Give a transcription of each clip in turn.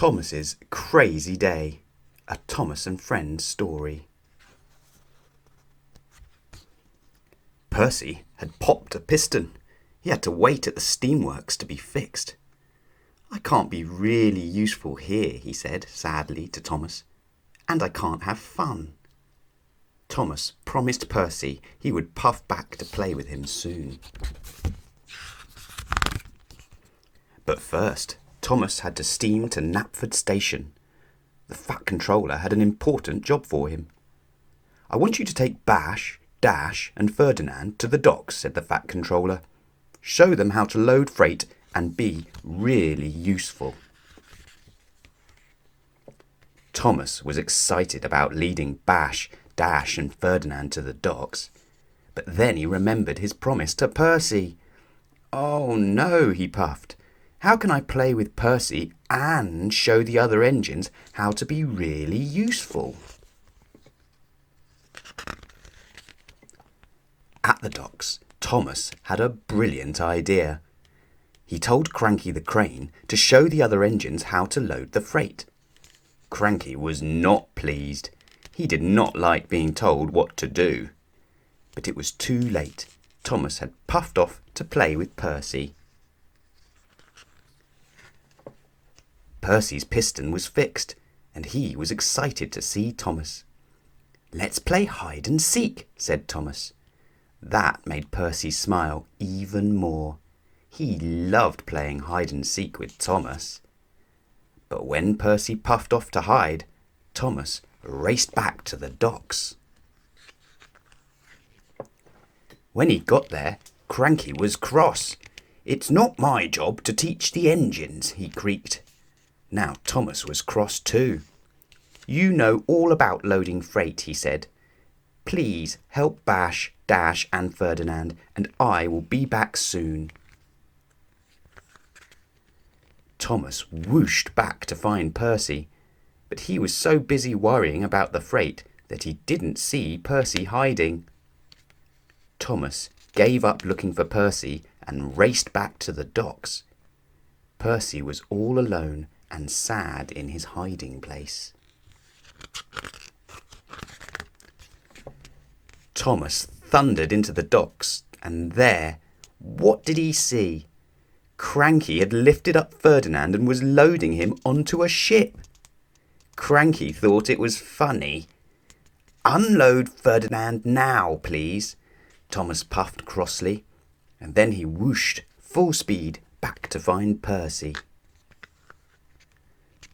Thomas's Crazy Day, a Thomas and Friends story. Percy had popped a piston. He had to wait at the steamworks to be fixed. "I can't be really useful here," he said sadly to Thomas, "and I can't have fun." Thomas promised Percy he would puff back to play with him soon. But first, Thomas had to steam to Knapford Station. The Fat Controller had an important job for him. "I want you to take Bash, Dash and Ferdinand to the docks," said the Fat Controller. "Show them how to load freight and be really useful." Thomas was excited about leading Bash, Dash and Ferdinand to the docks. But then he remembered his promise to Percy. "Oh no," he puffed. "How can I play with Percy and show the other engines how to be really useful?" At the docks, Thomas had a brilliant idea. He told Cranky the crane to show the other engines how to load the freight. Cranky was not pleased. He did not like being told what to do. But it was too late. Thomas had puffed off to play with Percy. Percy's piston was fixed, and he was excited to see Thomas. "Let's play hide and seek," said Thomas. That made Percy smile even more. He loved playing hide and seek with Thomas. But when Percy puffed off to hide, Thomas raced back to the docks. When he got there, Cranky was cross. "It's not my job to teach the engines," he creaked. Now Thomas was cross too. "You know all about loading freight," he said. "Please help Bash, Dash and Ferdinand, and I will be back soon." Thomas whooshed back to find Percy, but he was so busy worrying about the freight that he didn't see Percy hiding. Thomas gave up looking for Percy and raced back to the docks. Percy was all alone and sad in his hiding place. Thomas thundered into the docks, and there, what did he see? Cranky had lifted up Ferdinand and was loading him onto a ship. Cranky thought it was funny. "Unload Ferdinand now, please," Thomas puffed crossly, and then he whooshed full speed back to find Percy.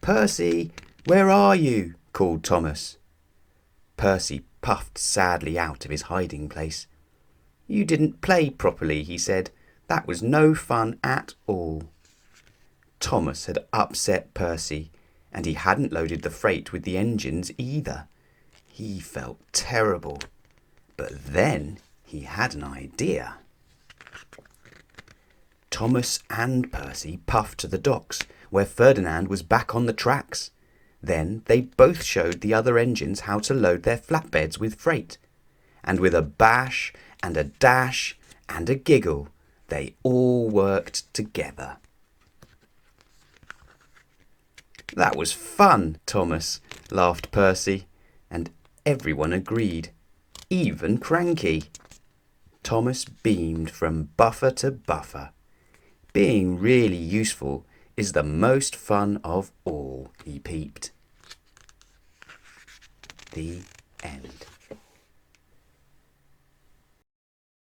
"Percy, where are you?" called Thomas. Percy puffed sadly out of his hiding place. "You didn't play properly," he said. "That was no fun at all." Thomas had upset Percy, and he hadn't loaded the freight with the engines either. He felt terrible. But then he had an idea. Thomas and Percy puffed to the docks, where Ferdinand was back on the tracks. Then they both showed the other engines how to load their flatbeds with freight. And with a bash and a dash and a giggle, they all worked together. "That was fun, Thomas," laughed Percy, and everyone agreed, even Cranky. Thomas beamed from buffer to buffer. Being really useful is the most fun of all, he peeped. The end.